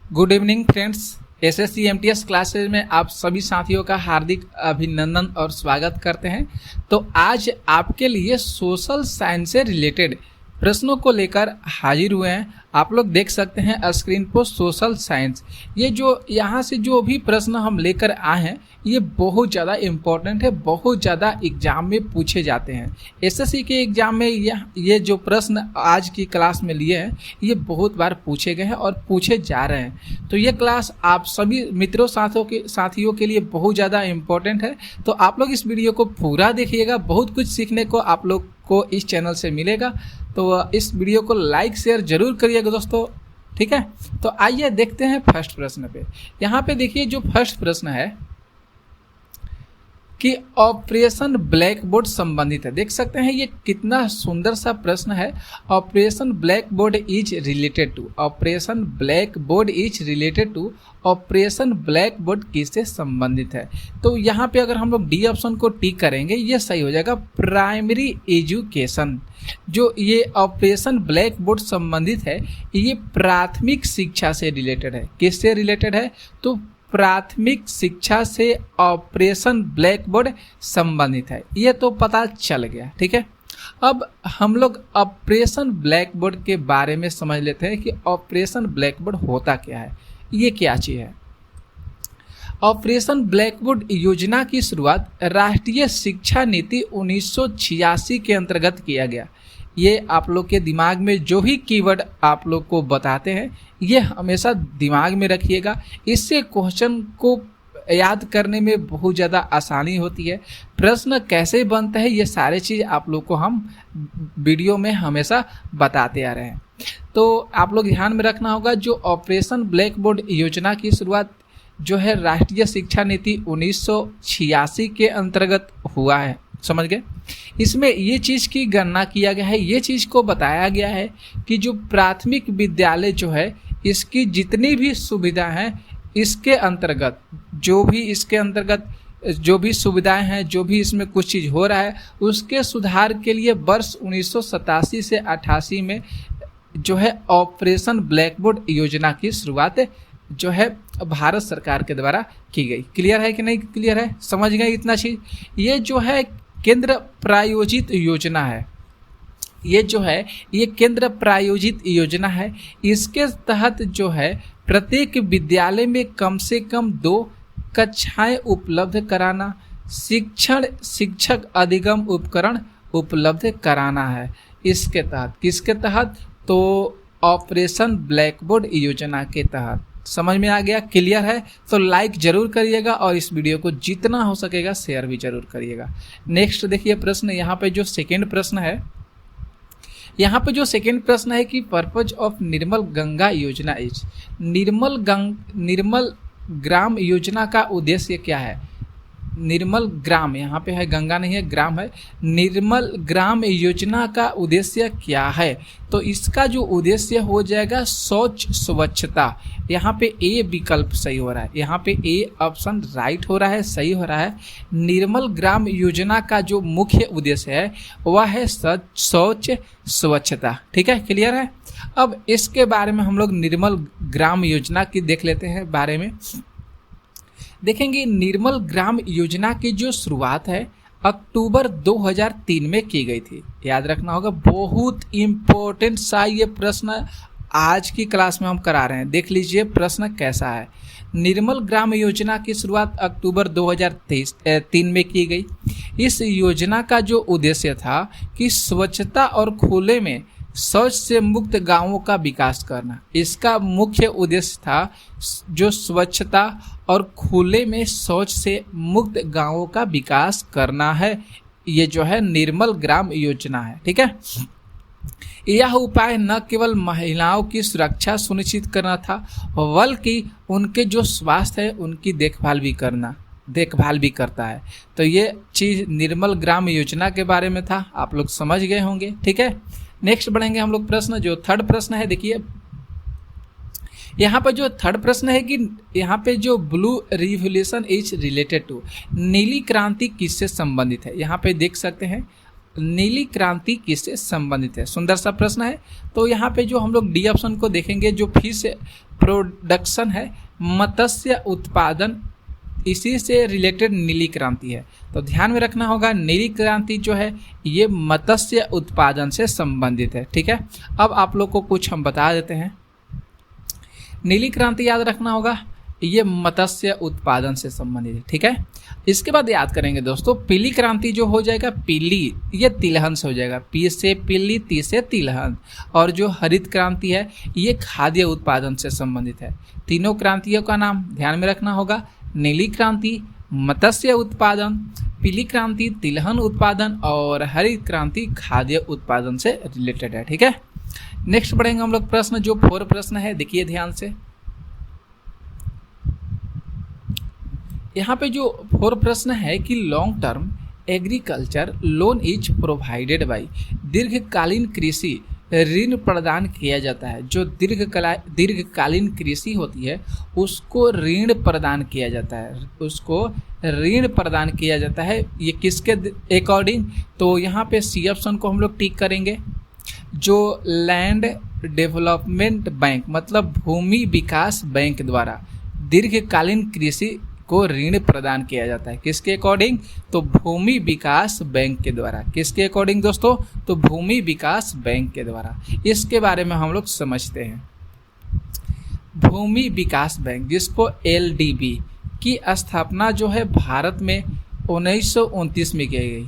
Good evening friends. SSC MTS classes में आप सभी साथियों का हार्दिक अभिनंदन और स्वागत करते हैं। तो आज आपके लिए सोशल साइंस से रिलेटेड प्रश्नों को लेकर हाजिर हुए हैं। आप लोग देख सकते हैं स्क्रीन पर सोशल साइंस। ये जो यहाँ से जो भी प्रश्न हम लेकर आए हैं ये बहुत ज़्यादा इम्पोर्टेंट है, बहुत ज़्यादा एग्जाम में पूछे जाते हैं। एसएससी के एग्जाम में ये जो प्रश्न आज की क्लास में लिए हैं ये बहुत बार पूछे गए हैं और पूछे जा रहे हैं। तो ये क्लास आप सभी मित्रों साथियों के लिए बहुत ज़्यादा इम्पोर्टेंट है। तो आप लोग इस वीडियो को पूरा देखिएगा, बहुत कुछ सीखने को आप लोग को इस चैनल से मिलेगा। तो इस वीडियो को लाइक शेयर जरूर करिएगा दोस्तों, ठीक है। तो आइए देखते हैं फर्स्ट प्रश्न पे। यहाँ पे देखिए जो फर्स्ट प्रश्न है कि ऑपरेशन ब्लैक बोर्ड संबंधित है। देख सकते हैं ये कितना सुंदर सा प्रश्न है। Operation blackboard is related to, operation blackboard is related to, operation blackboard किससे संबंधित है। तो यहाँ पे अगर हम लोग डी ऑप्शन को टिक करेंगे ये सही हो जाएगा, प्राइमरी एजुकेशन। जो ये ऑपरेशन ब्लैक बोर्ड संबंधित है ये प्राथमिक शिक्षा से रिलेटेड है। किससे रिलेटेड है? तो प्राथमिक शिक्षा से ऑपरेशन ब्लैक बोर्ड संबंधित है, ये तो पता चल गया, ठीक है। अब हम लोग ऑपरेशन ब्लैक बोर्ड के बारे में समझ लेते हैं कि ऑपरेशन ब्लैक बोर्ड होता क्या है, ये क्या चीज़ है। ऑपरेशन ब्लैक बोर्ड योजना की शुरुआत राष्ट्रीय शिक्षा नीति 1986 के अंतर्गत किया गया। ये आप लोग के दिमाग में जो भी कीवर्ड आप लोग को बताते हैं ये हमेशा दिमाग में रखिएगा। इससे क्वेश्चन को याद करने में बहुत ज़्यादा आसानी होती है। प्रश्न कैसे बनता है ये सारे चीज़ आप लोग को हम वीडियो में हमेशा बताते आ रहे हैं। तो आप लोग ध्यान में रखना होगा, जो ऑपरेशन ब्लैक बोर्ड योजना की शुरुआत जो है राष्ट्रीय शिक्षा नीति 1986 के अंतर्गत हुआ है, समझ गए। इसमें ये चीज़ की गणना किया गया है, ये चीज़ को बताया गया है कि जो प्राथमिक विद्यालय जो है इसकी जितनी भी सुविधा हैं इसके अंतर्गत जो भी सुविधाएं हैं, जो भी इसमें कुछ चीज़ हो रहा है उसके सुधार के लिए वर्ष 1987 से 88 में जो है ऑपरेशन ब्लैक बोर्ड योजना की शुरुआत जो है भारत सरकार के द्वारा की गई। क्लियर है कि नहीं क्लियर है? समझ गए इतना चीज़। ये जो है केंद्र प्रायोजित योजना है, ये जो है ये केंद्र प्रायोजित योजना है। इसके तहत जो है प्रत्येक विद्यालय में कम से कम 2 कक्षाएं उपलब्ध कराना, शिक्षक अधिगम उपकरण उपलब्ध कराना है। इसके तहत किसके तहत? तो ऑपरेशन ब्लैक बोर्ड योजना के तहत। समझ में आ गया? क्लियर है? तो लाइक जरूर करिएगा और इस वीडियो को जितना हो सकेगा शेयर भी जरूर करिएगा। नेक्स्ट देखिए प्रश्न, यहाँ पे जो सेकेंड प्रश्न है, यहाँ पे जो सेकेंड प्रश्न है कि पर्पज ऑफ निर्मल गंगा योजना इज, निर्मल ग्राम योजना का उद्देश्य क्या है। निर्मल ग्राम, यहाँ पे है गंगा नहीं है ग्राम है। निर्मल ग्राम योजना का उद्देश्य क्या है? तो इसका जो उद्देश्य हो जाएगा स्वच्छता। यहाँ पे ए विकल्प सही हो रहा है, यहाँ पे ए ऑप्शन राइट हो रहा है, सही हो रहा है। निर्मल ग्राम योजना का जो मुख्य उद्देश्य है वह है स्वच्छता, ठीक है। क्लियर है? अब इसके बारे में हम लोग निर्मल ग्राम योजना की देख लेते हैं बारे में। देखेंगे निर्मल ग्राम योजना की जो शुरुआत है अक्टूबर 2003 में की गई थी। याद रखना होगा, बहुत इम्पोर्टेंट सा ये प्रश्न आज की क्लास में हम करा रहे हैं। देख लीजिए प्रश्न कैसा है। निर्मल ग्राम योजना की शुरुआत अक्टूबर 2003 में की गई। इस योजना का जो उद्देश्य था कि स्वच्छता और खुले में शौच से मुक्त गांवों का विकास करना। इसका मुख्य उद्देश्य था जो स्वच्छता और खुले में शौच से मुक्त गांवों का विकास करना है। ये जो है निर्मल ग्राम योजना है, ठीक है। यह उपाय न केवल महिलाओं की सुरक्षा सुनिश्चित करना था बल्कि उनके जो स्वास्थ्य है उनकी देखभाल भी करता है। तो ये चीज़ निर्मल ग्राम योजना के बारे में था, आप लोग समझ गए होंगे, ठीक है। नेक्स्ट बढ़ेंगे हम लोग प्रश्न, जो थर्ड प्रश्न है। देखिए यहाँ पर जो थर्ड प्रश्न है कि यहाँ पे जो blue revolution is related to, नीली क्रांति किससे संबंधित है। यहाँ पे देख सकते हैं नीली क्रांति किससे संबंधित है? सुंदर सा प्रश्न है। तो यहाँ पे जो हम लोग डी ऑप्शन को देखेंगे, जो फिश प्रोडक्शन है, मत्स्य उत्पादन, इसी से रिलेटेड नीली क्रांति है। तो ध्यान में रखना होगा, नीली क्रांति जो है ये मत्स्य उत्पादन से संबंधित है। ठीक है, अब आप लोग को कुछ हम बता देते हैं। नीली क्रांति याद रखना होगा, ये मत्स्य उत्पादन से संबंधित है। ठीक है, इसके बाद याद करेंगे दोस्तों, पीली क्रांति जो हो जाएगा, पीली ये तिलहन से हो जाएगा, पी से पीली, ती से तिलहन। और जो हरित क्रांति है ये खाद्य उत्पादन से संबंधित है। तीनों क्रांतियों का नाम ध्यान में रखना होगा, नीली क्रांति मत्स्य उत्पादन, पीली क्रांति तिलहन उत्पादन और हरित क्रांति खाद्य उत्पादन से रिलेटेड है। ठीक है, नेक्स्ट बढ़ेंगे हम लोग प्रश्न, जो 4 प्रश्न है, देखिए ध्यान से। यहाँ पे जो 4 प्रश्न है कि long term agriculture loan is provided by, दीर्घकालीन कृषि ऋण प्रदान किया जाता है। जो दीर्घकालीन कृषि होती है उसको ऋण प्रदान किया जाता है, उसको ऋण प्रदान किया जाता है। ये किसके अकॉर्डिंग? तो यहाँ पे सी ऑप्शन को हम लोग टिक करेंगे, जो लैंड डेवलपमेंट बैंक मतलब भूमि विकास बैंक द्वारा दीर्घकालीन कृषि को ऋण प्रदान किया जाता है। किसके अकॉर्डिंग? तो भूमि विकास बैंक के द्वारा। किसके अकॉर्डिंग दोस्तों? तो भूमि विकास बैंक के द्वारा। इसके बारे में हम लोग समझते हैं। भूमि विकास बैंक, जिसको LDB की स्थापना जो है भारत में 1929 में की गई।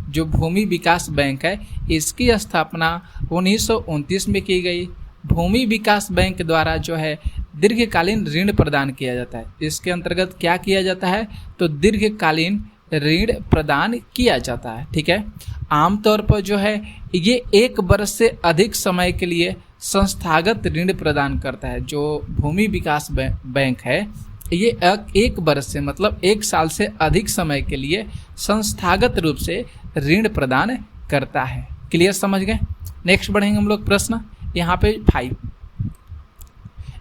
जो भूमि विकास बैंक है इसकी स्थापना 1929 में की गई। भूमि विकास बैंक द्वारा जो है दीर्घकालीन ऋण प्रदान किया जाता है। इसके अंतर्गत क्या किया जाता है? तो दीर्घकालीन ऋण प्रदान किया जाता है। ठीक है, आमतौर पर जो है ये 1 वर्ष से अधिक समय के लिए संस्थागत ऋण प्रदान करता है। जो भूमि विकास बैंक है ये 1 वर्ष से मतलब 1 साल से अधिक समय के लिए संस्थागत रूप से ऋण प्रदान करता है। क्लियर, समझ गए? नेक्स्ट बढ़ेंगे हम लोग प्रश्न, यहाँ पे 5।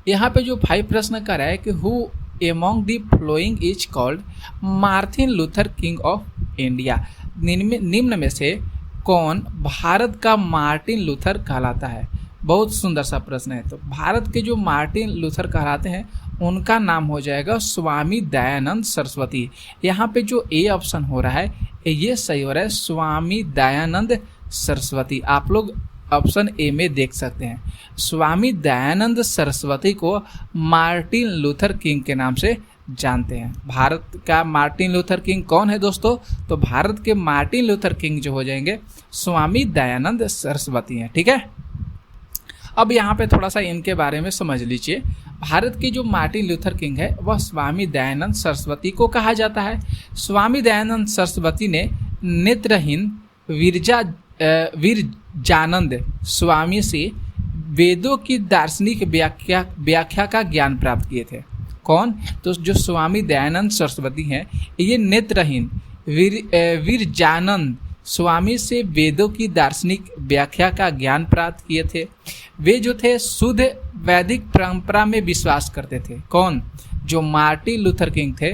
यहाँ पे जो 5 प्रश्न कर रहा है कि who among the following is called Martin Luther king of India. निम्न में से कौन भारत का मार्टिन लूथर कहलाता है? बहुत सुंदर सा प्रश्न है। तो भारत के जो मार्टिन लूथर कहलाते हैं उनका नाम हो जाएगा स्वामी दयानंद सरस्वती। यहाँ पे जो ए ऑप्शन हो रहा है ये सही हो रहा है, स्वामी दयानंद सरस्वती। आप लोग ऑप्शन ए में देख सकते हैं। स्वामी दयानंद सरस्वती को मार्टिन लूथर किंग के नाम से जानते हैं। भारत का मार्टिन लूथर किंग कौन है दोस्तों? तो भारत के मार्टिन लूथर किंग जो हो जाएंगे स्वामी दयानंद सरस्वती हैं। ठीक है, अब यहाँ पे थोड़ा सा इनके बारे में समझ लीजिए। भारत के जो मार्टिन लूथर किंग है वह स्वामी दयानंद सरस्वती को कहा जाता है। स्वामी दयानंद सरस्वती ने नेत्रहीन वीरजानंद स्वामी से वेदों की दार्शनिक व्याख्या का ज्ञान प्राप्त किए थे। कौन? तो जो स्वामी दयानंद सरस्वती हैं ये नेत्रहीन वीरजानंद स्वामी से वेदों की दार्शनिक व्याख्या का ज्ञान प्राप्त किए थे। वे जो थे शुद्ध वैदिक परंपरा में विश्वास करते थे। कौन? जो मार्टिन लूथर किंग थे,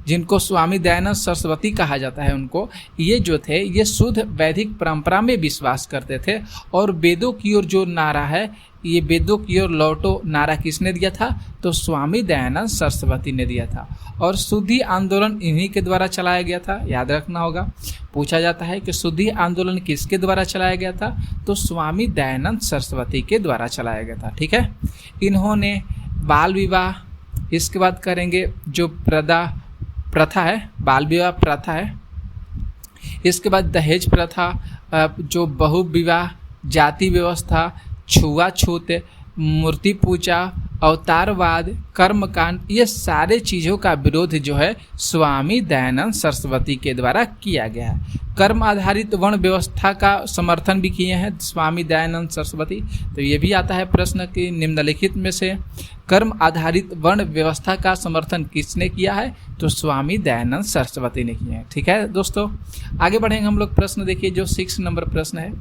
जिनको स्वामी दयानंद सरस्वती कहा जाता है, उनको ये जो थे ये शुद्ध वैदिक परंपरा में विश्वास करते थे। और वेदों की ओर जो नारा है, ये वेदों की ओर लौटो नारा किसने दिया था? तो स्वामी दयानंद सरस्वती ने दिया था। और शुद्धि आंदोलन इन्हीं के द्वारा चलाया गया था। याद रखना होगा, पूछा जाता है कि शुद्धि आंदोलन किसके द्वारा चलाया गया था? तो स्वामी दयानंद सरस्वती के द्वारा चलाया गया था। ठीक है, इन्होंने बाल विवाह, इसके बाद करेंगे जो प्रथा है, बाल विवाह प्रथा है, इसके बाद दहेज प्रथा, जो बहु विवाह, जाति व्यवस्था, छुआछूत, मूर्ति पूजा, अवतारवाद, कर्मकांड, ये सारे चीज़ों का विरोध जो है स्वामी दयानंद सरस्वती के द्वारा किया गया है। कर्म आधारित वर्ण व्यवस्था का समर्थन भी किए हैं स्वामी दयानंद सरस्वती। तो ये भी आता है प्रश्न कि निम्नलिखित में से कर्म आधारित वर्ण व्यवस्था का समर्थन किसने किया है? तो स्वामी दयानंद सरस्वती ने किया है। ठीक है दोस्तों, आगे बढ़ेंगे हम लोग प्रश्न। देखिए जो 6 नंबर प्रश्न है,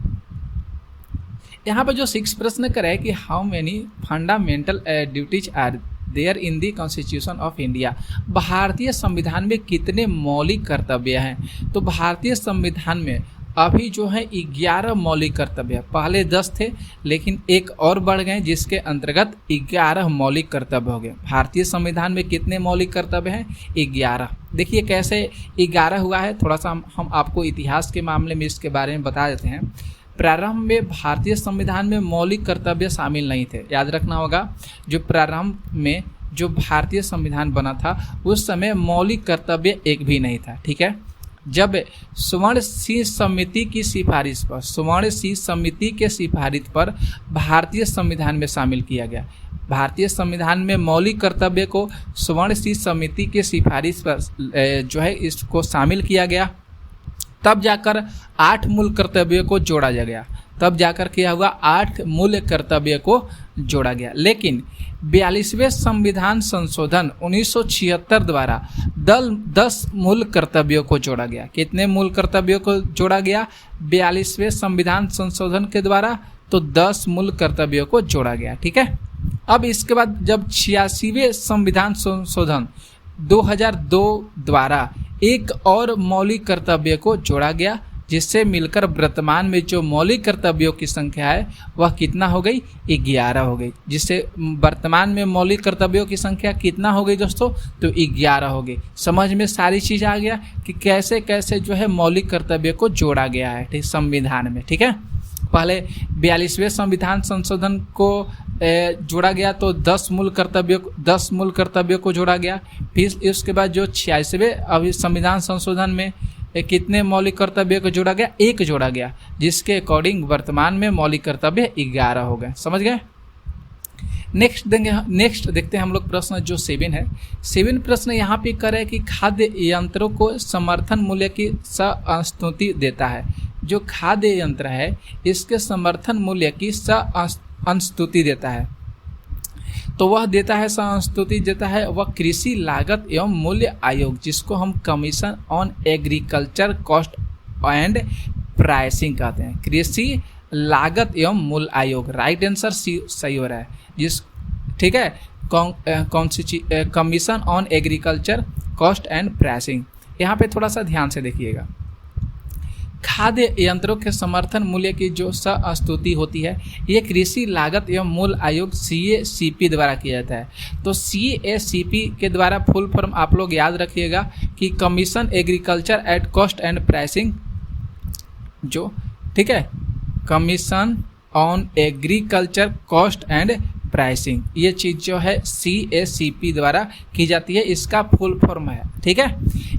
यहाँ पर जो 6 प्रश्न कर है कि how many fundamental duties are there in the constitution of India. भारतीय संविधान में कितने मौलिक कर्तव्य हैं? तो भारतीय संविधान में अभी जो है 11 मौलिक कर्तव्य, पहले 10 थे लेकिन एक और बढ़ गए जिसके अंतर्गत 11 मौलिक कर्तव्य हो गए। भारतीय संविधान में कितने मौलिक कर्तव्य हैं? 11। देखिए कैसे 11 हुआ है, थोड़ा सा हम आपको इतिहास के मामले में इसके बारे में बता देते हैं। प्रारंभ में भारतीय संविधान में मौलिक कर्तव्य शामिल नहीं थे, याद रखना होगा। जो प्रारंभ में जो भारतीय संविधान बना था उस समय मौलिक कर्तव्य एक भी नहीं था, ठीक है। जब स्वर्ण सिंह समिति की सिफारिश पर, स्वर्ण सिंह समिति के सिफारिश पर भारतीय संविधान में शामिल किया गया। भारतीय संविधान में मौलिक कर्तव्य को स्वर्ण सिंह समिति के सिफारिश पर जो है इसको शामिल किया गया, तब जाकर 8 मूल कर्तव्यों को जोड़ा गया। तब जाकर क्या हुआ? 8 मूल कर्तव्य को जोड़ा गया। लेकिन 42वें संविधान संशोधन 1976 द्वारा 10 मूल कर्तव्यों को जोड़ा गया। कितने मूल कर्तव्यों को जोड़ा गया? 42वें संविधान संशोधन के द्वारा तो 10 मूल कर्तव्यों को जोड़ा गया, ठीक है। अब इसके बाद जब 86वें संविधान संशोधन 2002 द्वारा एक और मौलिक कर्तव्य को जोड़ा गया, जिससे मिलकर वर्तमान में जो मौलिक कर्तव्यों की संख्या है वह कितना हो गई? 11 हो गई। जिससे वर्तमान में मौलिक कर्तव्यों की संख्या कितना हो गई दोस्तों? तो 11 हो गई। समझ में सारी चीज़ आ गया कि कैसे कैसे जो है मौलिक कर्तव्य को जोड़ा गया है, ठीक, संविधान में, ठीक है। पहले 42वें संविधान संशोधन को जोड़ा गया तो 10 मूल कर्तव्यों को जोड़ा गया। फिर उसके बाद जो 86वें अभी संविधान संशोधन में कितने मौलिक कर्तव्य को जोड़ा गया? 1 जोड़ा गया, जिसके अकॉर्डिंग वर्तमान में मौलिक कर्तव्य 11 हो गए। समझ गए? नेक्स्ट देखते हैं हम लोग प्रश्न जो 7 है। 7 प्रश्न यहाँ पे करे कि खाद्य यंत्रों को समर्थन मूल्य की संस्तुति देता है। जो खाद्य यंत्र है इसके समर्थन मूल्य की संस्तुति देता है, तो वह देता है, संस्तुति देता है वह कृषि लागत एवं मूल्य आयोग, जिसको हम commission on agriculture cost and pricing कहते हैं। कृषि लागत एवं मूल्य आयोग, राइट आंसर सही हो रहा है। ठीक है, commission on agriculture cost and pricing. यहाँ पे थोड़ा सा ध्यान से देखिएगा। खाद्य यंत्रों के समर्थन मूल्य की जो संस्तुति होती है ये कृषि लागत एवं मूल्य आयोग CACP द्वारा किया जाता है। तो CACP के द्वारा फुल फॉर्म आप लोग याद रखिएगा कि commission agriculture at cost and pricing, जो ठीक है, commission on agriculture cost and pricing, ये चीज़ जो है CACP द्वारा की जाती है, इसका फुल फॉर्म है। ठीक है,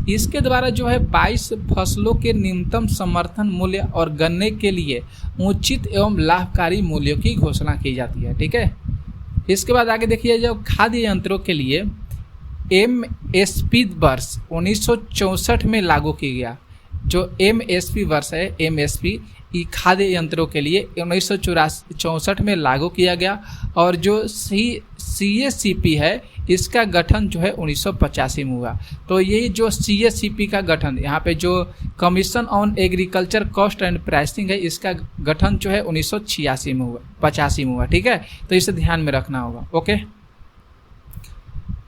इसके द्वारा जो है 22 फसलों के न्यूनतम समर्थन मूल्य और गन्ने के लिए उचित एवं लाभकारी मूल्यों की घोषणा की जाती है। ठीक है, इसके बाद आगे देखिए, जब खाद्य यंत्रों के लिए MSP वर्ष 1964 में लागू किया गया। जो MSP वर्ष है, MSP खाद्य यंत्रों के लिए 1964 में लागू किया गया, और जो CACP है इसका गठन जो है 1985 में हुआ। तो ये जो CACP का गठन, यहाँ पे जो commission on agriculture cost and pricing है, इसका गठन जो है 1986 में हुआ, 85 में हुआ। ठीक है, तो इसे ध्यान में रखना होगा। ओके,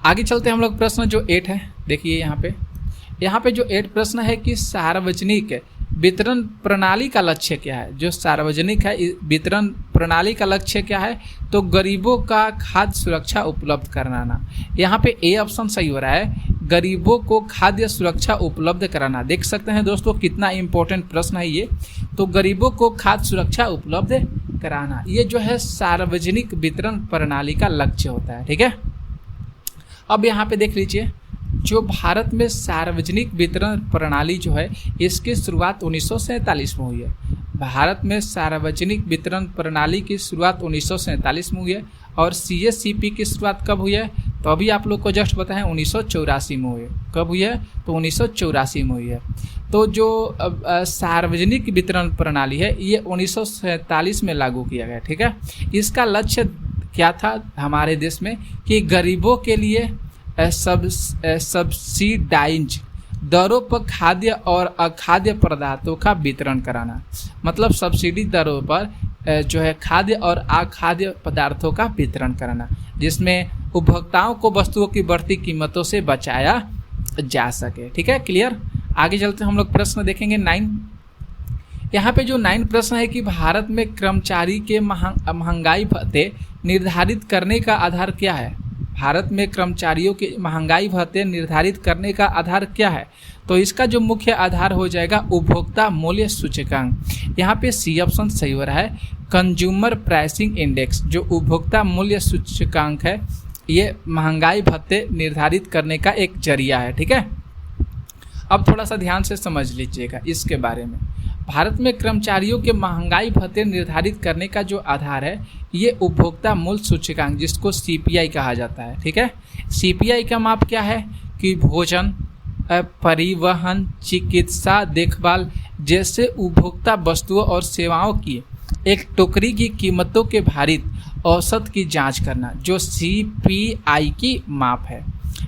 आगे चलते हैं हम लोग। प्रश्न जो 8 है, देखिए यहाँ पे जो 8 प्रश्न है कि सार्वजनिक वितरण प्रणाली का लक्ष्य क्या है। जो सार्वजनिक है वितरण प्रणाली का लक्ष्य क्या है? तो गरीबों का खाद्य सुरक्षा उपलब्ध कराना। यहाँ पे ए ऑप्शन सही हो रहा है, गरीबों को खाद्य सुरक्षा उपलब्ध कराना। देख सकते हैं दोस्तों कितना इंपॉर्टेंट प्रश्न है ये। तो गरीबों को खाद्य सुरक्षा उपलब्ध कराना, ये जो है सार्वजनिक वितरण प्रणाली का लक्ष्य होता है। ठीक है, अब यहाँ पे देख लीजिए, जो भारत में सार्वजनिक वितरण प्रणाली जो है इसकी शुरुआत 1947 में हुई है। भारत में सार्वजनिक वितरण प्रणाली की शुरुआत 1947 में हुई है, और CACP की शुरुआत कब हुई है? तो अभी आप लोग को जस्ट पता है 1984 में हुई है। कब हुई है? तो 1984 में हुई है। तो जो सार्वजनिक वितरण प्रणाली है ये 1947 में लागू किया गया। ठीक है, इसका लक्ष्य क्या था हमारे देश में कि गरीबों के लिए सब्सिडाइज दरों पर खाद्य और अखाद्य पदार्थों का वितरण कराना। मतलब सब्सिडी दरों पर जो है खाद्य और अखाद्य पदार्थों का वितरण कराना, जिसमें उपभोक्ताओं को वस्तुओं की बढ़ती कीमतों से बचाया जा सके। ठीक है, क्लियर। आगे चलते हम लोग प्रश्न देखेंगे 9। यहाँ पे जो 9 प्रश्न है कि भारत में कर्मचारी के महंगाई भत्ते निर्धारित करने का आधार क्या है। भारत में कर्मचारियों के महंगाई भत्ते निर्धारित करने का आधार क्या है। तो इसका जो मुख्य आधार हो जाएगा उपभोक्ता मूल्य सूचकांक। यहाँ पे सी ऑप्शन सही हो रहा है, कंज्यूमर प्राइसिंग इंडेक्स। जो उपभोक्ता मूल्य सूचकांक है ये महंगाई भत्ते निर्धारित करने का एक जरिया है। ठीक है, अब थोड़ा सा ध्यान से समझ लीजिएगा इसके बारे में। भारत में कर्मचारियों के महंगाई भत्ते निर्धारित करने का जो आधार है ये उपभोक्ता मूल्य सूचकांक, जिसको सीपीआई कहा जाता है। ठीक है, सीपीआई का माप क्या है कि भोजन, परिवहन, चिकित्सा देखभाल जैसे उपभोक्ता वस्तुओं और सेवाओं की एक टोकरी की कीमतों के भारित औसत की जांच करना, जो सीपीआई की माप है।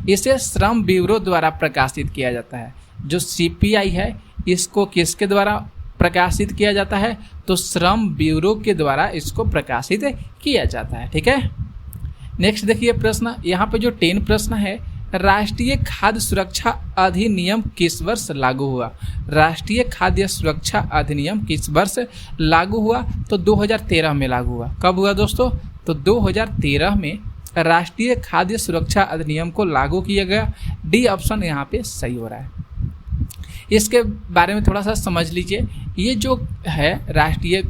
इसे श्रम ब्यूरो द्वारा प्रकाशित किया जाता है। जो सीपीआई है इसको किसके द्वारा प्रकाशित किया जाता है, तो श्रम ब्यूरो के द्वारा इसको प्रकाशित किया जाता है। ठीक है, नेक्स्ट देखिए प्रश्न। यहाँ पे जो 10 प्रश्न है, राष्ट्रीय खाद्य सुरक्षा अधिनियम किस वर्ष लागू हुआ। राष्ट्रीय खाद्य सुरक्षा अधिनियम किस वर्ष लागू हुआ, तो 2013 में लागू हुआ। कब हुआ दोस्तों, तो 2013 में राष्ट्रीय खाद्य सुरक्षा अधिनियम को लागू किया गया। डी ऑप्शन यहाँ पे सही हो रहा है। इसके बारे में थोड़ा सा समझ लीजिए। ये जो है राष्ट्रीय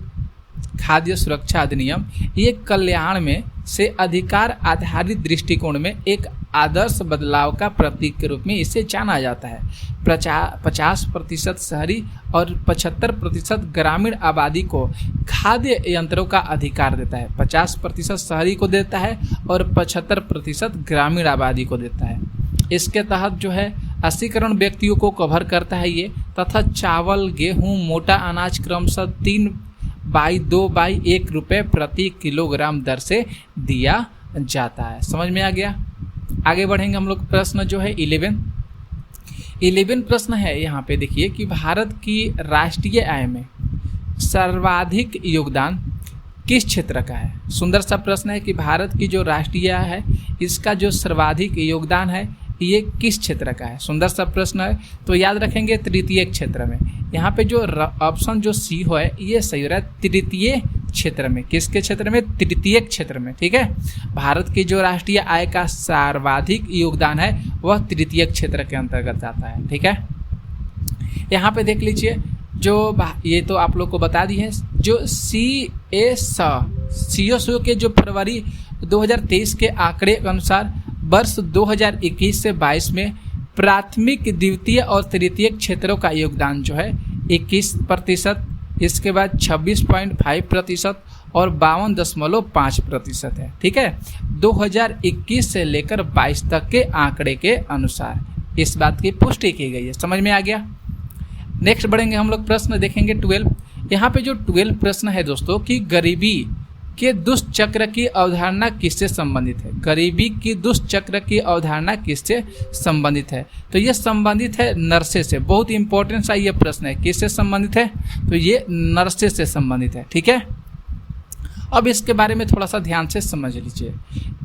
खाद्य सुरक्षा अधिनियम, ये कल्याण में से अधिकार आधारित दृष्टिकोण में एक आदर्श बदलाव का प्रतीक के रूप में इसे जाना जाता है। 50% शहरी और 75% ग्रामीण आबादी को खाद्य यंत्रों का अधिकार देता है। 50% शहरी को देता है और 75% ग्रामीण आबादी को देता है। इसके तहत जो है 80 करोड़ व्यक्तियों को कवर करता है ये, तथा चावल, गेहूं, मोटा अनाज क्रमशः 3/2/1 रुपये प्रति किलोग्राम दर से दिया जाता है। समझ में आ गया। आगे बढ़ेंगे हम लोग। प्रश्न जो है 11 प्रश्न है। यहाँ पे देखिए कि भारत की राष्ट्रीय आय में सर्वाधिक योगदान किस क्षेत्र का है। सुंदर सा प्रश्न है कि भारत की जो राष्ट्रीय आय है इसका जो सर्वाधिक योगदान है ये किस क्षेत्र का है। सुंदर सा प्रश्न है, तो याद रखेंगे तृतीय क्षेत्र में। यहाँ पे जो ऑप्शन जो सी हो है ये सही हो रहा है, तृतीय क्षेत्र में। किसके क्षेत्र में, तृतीय क्षेत्र में। ठीक है, भारत की जो राष्ट्रीय आय का सर्वाधिक योगदान है वह तृतीय क्षेत्र के अंतर्गत आता है। ठीक है, यहाँ पे देख लीजिए, जो ये तो आप लोग को बता दी है, जो सीएसओ के जो फरवरी 2023 के आंकड़े के अनुसार वर्ष 2021 से 22 में प्राथमिक, द्वितीय और तृतीय क्षेत्रों का योगदान जो है 21%, इसके बाद 26.5% और 52.5% है। ठीक है, 2021 से लेकर 22 तक के आंकड़े के अनुसार इस बात की पुष्टि की गई है। समझ में आ गया। नेक्स्ट बढ़ेंगे हम लोग। प्रश्न देखेंगे 12। यहाँ पे जो 12 प्रश्न है दोस्तों कि गरीबी के दुष्चक्र की अवधारणा किससे संबंधित है। गरीबी की दुष्चक्र की अवधारणा किससे संबंधित है, तो ये संबंधित है नरसे से। बहुत इंपॉर्टेंट सा ये प्रश्न है, किससे संबंधित है, तो ये नरसे से संबंधित है। ठीक है, अब इसके बारे में थोड़ा सा ध्यान से समझ लीजिए।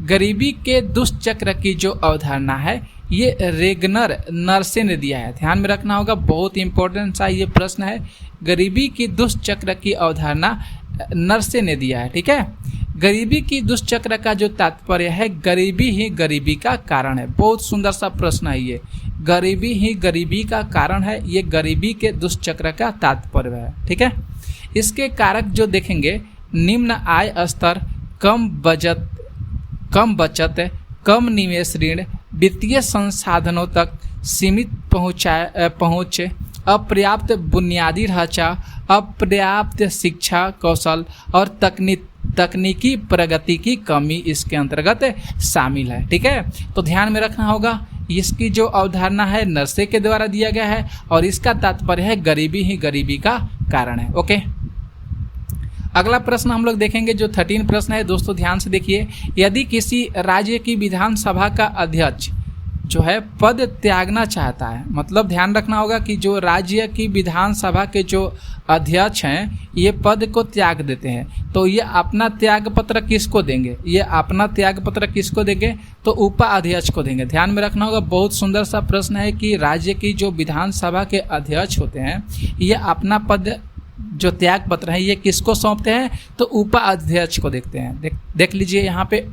गरीबी के दुष्चक्र की जो अवधारणा है ये रेगनर नरसे ने दिया है। ध्यान में रखना होगा, बहुत इंपॉर्टेंट सा ये प्रश्न है। गरीबी की दुष्चक्र की अवधारणा नरसे ने दिया है। ठीक है, गरीबी की दुष्चक्र का जो तात्पर्य है, गरीबी ही गरीबी का कारण है। बहुत सुंदर सा प्रश्न है ये, गरीबी ही गरीबी का कारण है, ये गरीबी के दुष्चक्र का तात्पर्य है। ठीक है, इसके कारक जो देखेंगे, निम्न आय स्तर, कम बचत, कम निवेश ऋण, वित्तीय संसाधनों तक सीमित पहुँच, अपर्याप्त बुनियादी ढांचा, अपर्याप्त शिक्षा कौशल और तकनीकी प्रगति की कमी इसके अंतर्गत शामिल है। ठीक है, तो ध्यान में रखना होगा, इसकी जो अवधारणा है नरसे के द्वारा दिया गया है और इसका तात्पर्य है गरीबी ही गरीबी का कारण है। ओके, अगला प्रश्न हम लोग देखेंगे जो 13 प्रश्न है दोस्तों, ध्यान से देखिए। यदि किसी राज्य की विधानसभा का अध्यक्ष जो है पद त्यागना चाहता है, मतलब ध्यान रखना होगा कि जो राज्य की विधानसभा के जो अध्यक्ष हैं ये पद को त्याग देते हैं, तो ये अपना त्याग पत्र किसको देंगे, ये अपना त्याग पत्र किसको देंगे, तो उपाध्यक्ष को देंगे। ध्यान में रखना होगा, बहुत सुंदर सा प्रश्न है कि राज्य की जो विधानसभा के अध्यक्ष होते हैं ये अपना पद जो त्याग पत्र है ये किसको सौंपते हैं, तो उपाध्यक्ष को देखते हैं। देख लीजिए यहाँ पे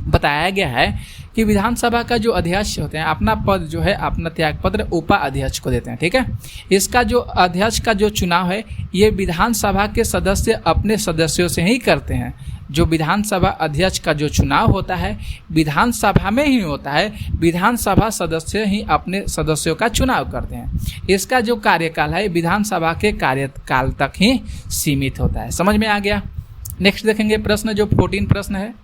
बताया गया है कि विधानसभा का जो अध्यक्ष होते हैं अपना पद जो है अपना त्यागपत्र उपाध्यक्ष को देते हैं। ठीक है, इसका जो अध्यक्ष का जो चुनाव है ये विधानसभा के सदस्य अपने सदस्यों से ही करते हैं। जो विधानसभा अध्यक्ष का जो चुनाव होता है विधानसभा में ही होता है, विधानसभा सदस्य ही अपने सदस्यों का चुनाव करते हैं। इसका जो कार्यकाल है विधानसभा के कार्यकाल तक ही सीमित होता है। समझ में आ गया। नेक्स्ट देखेंगे प्रश्न, जो 14 प्रश्न है।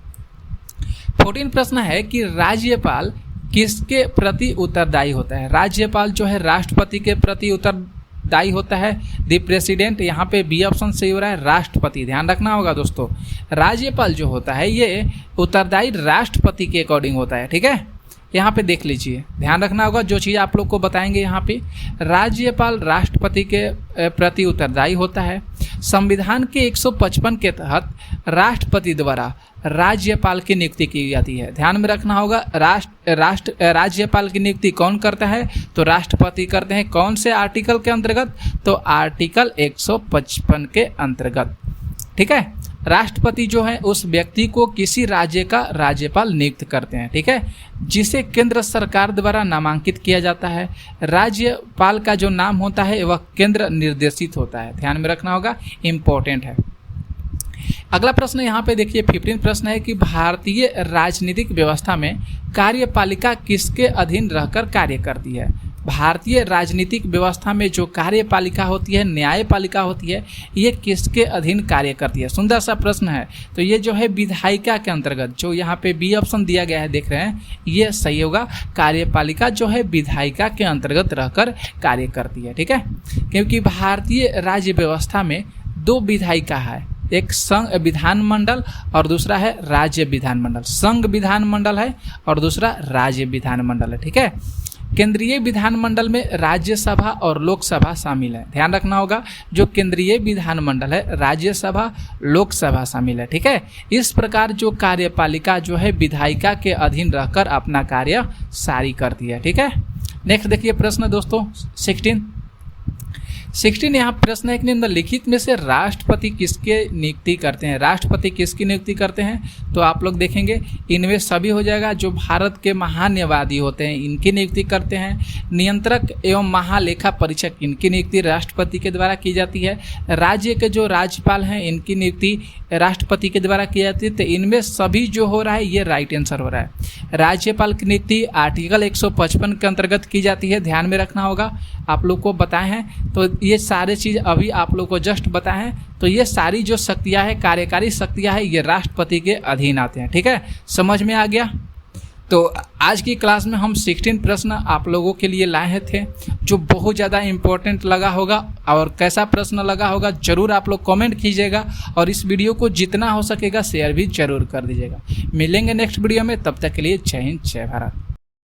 14 प्रश्न है कि राज्यपाल किसके प्रति उत्तरदायी होता है। राज्यपाल जो है राष्ट्रपति के प्रति उत्तरदायी होता है। द प्रेसिडेंट, यहाँ पे बी ऑप्शन सही हो रहा है, राष्ट्रपति। ध्यान रखना होगा दोस्तों, राज्यपाल जो होता है ये उत्तरदायी राष्ट्रपति के अकॉर्डिंग होता है। ठीक है, यहाँ पे देख लीजिए, ध्यान रखना होगा जो चीज़ आप लोग को बताएंगे। यहाँ पे राज्यपाल राष्ट्रपति के प्रति उत्तरदायी होता है। संविधान के 155 के तहत राष्ट्रपति द्वारा राज्यपाल की नियुक्ति की जाती है। ध्यान में रखना होगा, राज्यपाल की नियुक्ति कौन करता है, तो राष्ट्रपति करते हैं। कौन से आर्टिकल के अंतर्गत, तो आर्टिकल 155 के अंतर्गत। ठीक है, राष्ट्रपति जो है उस व्यक्ति को किसी राज्य का राज्यपाल नियुक्त करते हैं। ठीक है, जिसे केंद्र सरकार द्वारा नामांकित किया जाता है। राज्यपाल का जो नाम होता है वह केंद्र निर्देशित होता है। ध्यान में रखना होगा, इम्पोर्टेंट है। अगला प्रश्न यहाँ पे देखिए 15 प्रश्न है कि भारतीय राजनीतिक व्यवस्था में कार्यपालिका किसके अधीन रहकर कार्य करती है। भारतीय राजनीतिक व्यवस्था में जो कार्यपालिका होती है, न्यायपालिका होती है, ये किसके अधीन कार्य करती है। सुंदर सा प्रश्न है। तो ये जो है विधायिका के अंतर्गत, जो यहाँ पे बी ऑप्शन दिया गया है देख रहे हैं, ये सही होगा। कार्यपालिका जो है विधायिका के अंतर्गत रहकर कार्य करती है। ठीक है, क्योंकि भारतीय राज्य व्यवस्था में 2 विधायिका है, एक संघ विधानमंडल और दूसरा है राज्य विधानमंडल। संघ विधानमंडल है और दूसरा राज्य विधानमंडल है। ठीक है, केंद्रीय विधानमंडल में राज्यसभा और लोकसभा शामिल है। ध्यान रखना होगा, जो केंद्रीय विधानमंडल है राज्यसभा लोकसभा शामिल है। ठीक है, इस प्रकार जो कार्यपालिका जो है विधायिका के अधीन रहकर अपना कार्य सारी करती है। ठीक है, नेक्स्ट देखिए प्रश्न दोस्तों 16 यहाँ प्रश्न है कि निम्नलिखित में से राष्ट्रपति किसके नियुक्ति करते हैं। राष्ट्रपति किसकी नियुक्ति करते हैं, तो आप लोग देखेंगे इनमें सभी हो जाएगा। जो भारत के महान्यायवादी होते हैं इनकी नियुक्ति करते हैं। नियंत्रक एवं महालेखा परीक्षक, इनकी नियुक्ति राष्ट्रपति के द्वारा की जाती है। राज्य के जो राज्यपाल हैं इनकी नियुक्ति राष्ट्रपति के द्वारा की जाती है। तो इनमें सभी जो हो रहा है ये राइट आंसर हो रहा है। राज्यपाल की नियुक्ति आर्टिकल 155 के अंतर्गत की जाती है। ध्यान में रखना होगा, आप लोग को बताए हैं। तो ये सारे चीज़ अभी आप लोग को जस्ट बताए हैं। तो ये सारी जो शक्तियाँ हैं, कार्यकारी शक्तियाँ हैं, ये राष्ट्रपति के अधीन आते हैं। ठीक है, समझ में आ गया। तो आज की क्लास में हम 16 प्रश्न आप लोगों के लिए लाए थे, जो बहुत ज़्यादा इम्पोर्टेंट लगा होगा। और कैसा प्रश्न लगा होगा ज़रूर आप लोग कमेंट कीजिएगा, और इस वीडियो को जितना हो सकेगा शेयर भी ज़रूर कर दीजिएगा। मिलेंगे नेक्स्ट वीडियो में, तब तक के लिए जय हिंद जय भारत।